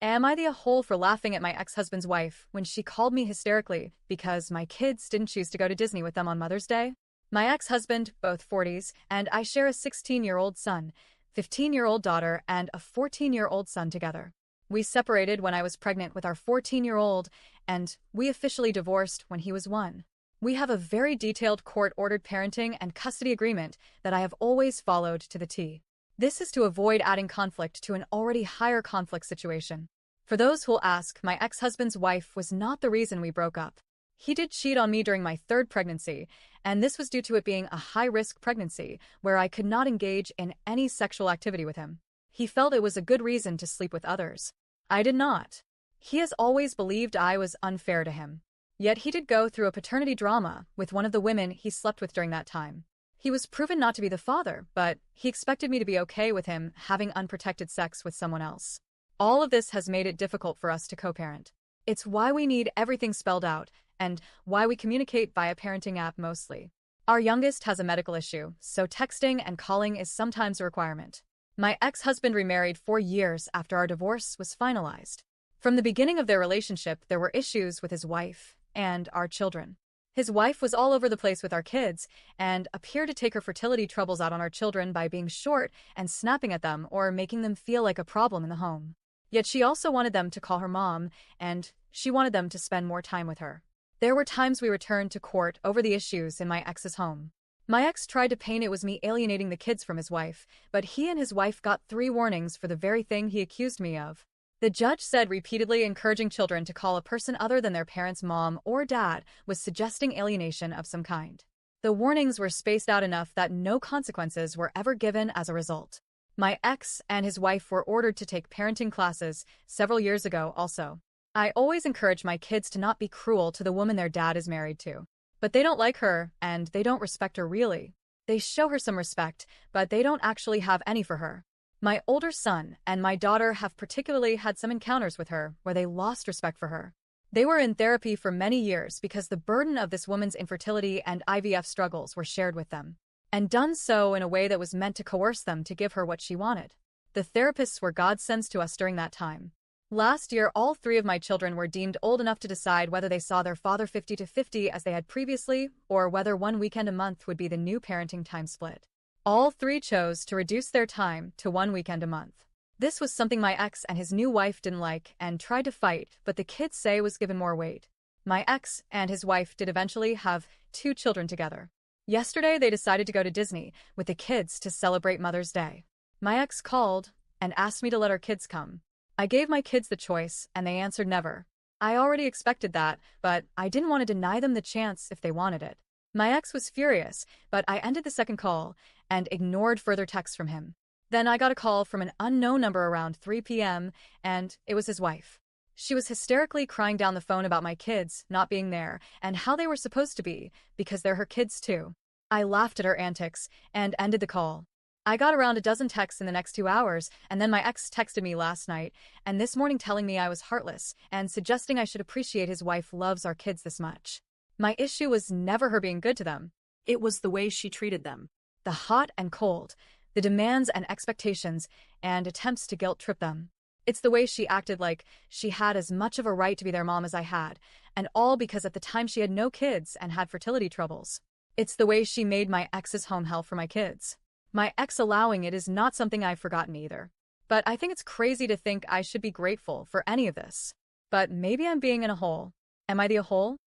Am I the a-hole for laughing at my ex-husband's wife when she called me hysterically because my kids didn't choose to go to Disney with them on Mother's Day? My ex-husband, both 40s, and I share a 16-year-old son, 15-year-old daughter, and a 14-year-old son together. We separated when I was pregnant with our 14-year-old, and we officially divorced when he was 1. We have a very detailed court-ordered parenting and custody agreement that I have always followed to the T. This is to avoid adding conflict to an already higher conflict situation. For those who'll ask, my ex-husband's wife was not the reason we broke up. He did cheat on me during my 3rd pregnancy, and this was due to it being a high-risk pregnancy where I could not engage in any sexual activity with him. He felt it was a good reason to sleep with others. I did not. He has always believed I was unfair to him. Yet he did go through a paternity drama with one of the women he slept with during that time. He was proven not to be the father, but he expected me to be okay with him having unprotected sex with someone else. All of this has made it difficult for us to co-parent. It's why we need everything spelled out, and why we communicate via parenting app mostly. Our youngest has a medical issue, so texting and calling is sometimes a requirement. My ex-husband remarried 4 years after our divorce was finalized. From the beginning of their relationship, there were issues with his wife and our children. His wife was all over the place with our kids and appeared to take her fertility troubles out on our children by being short and snapping at them or making them feel like a problem in the home. Yet she also wanted them to call her mom, and she wanted them to spend more time with her. There were times we returned to court over the issues in my ex's home. My ex tried to paint it was me alienating the kids from his wife, but he and his wife got 3 warnings for the very thing he accused me of. The judge said repeatedly encouraging children to call a person other than their parents' mom or dad was suggesting alienation of some kind. The warnings were spaced out enough that no consequences were ever given as a result. My ex and his wife were ordered to take parenting classes several years ago also. I always encourage my kids to not be cruel to the woman their dad is married to. But they don't like her, and they don't respect her really. They show her some respect, but they don't actually have any for her. My older son and my daughter have particularly had some encounters with her where they lost respect for her. They were in therapy for many years because the burden of this woman's infertility and IVF struggles were shared with them, and done so in a way that was meant to coerce them to give her what she wanted. The therapists were godsends to us during that time. Last year, all 3 of my children were deemed old enough to decide whether they saw their father 50-50 as they had previously, or whether 1 weekend a month would be the new parenting time split. All 3 chose to reduce their time to 1 weekend a month. This was something my ex and his new wife didn't like and tried to fight, but the kids say was given more weight. My ex and his wife did eventually have 2 children together. Yesterday, they decided to go to Disney with the kids to celebrate Mother's Day. My ex called and asked me to let our kids come. I gave my kids the choice, and they answered never. I already expected that, but I didn't want to deny them the chance if they wanted it. My ex was furious, but I ended the second call and ignored further texts from him. Then I got a call from an unknown number around 3 p.m., and it was his wife. She was hysterically crying down the phone about my kids not being there and how they were supposed to be, because they're her kids too. I laughed at her antics and ended the call. I got around a dozen texts in the next 2 hours, and then my ex texted me last night and this morning telling me I was heartless and suggesting I should appreciate his wife loves our kids this much. My issue was never her being good to them. It was the way she treated them. The hot and cold, the demands and expectations, and attempts to guilt trip them. It's the way she acted like she had as much of a right to be their mom as I had, and all because at the time she had no kids and had fertility troubles. It's the way she made my ex's home hell for my kids. My ex allowing it is not something I've forgotten either. But I think it's crazy to think I should be grateful for any of this. But maybe I'm being in a hole. Am I the a hole?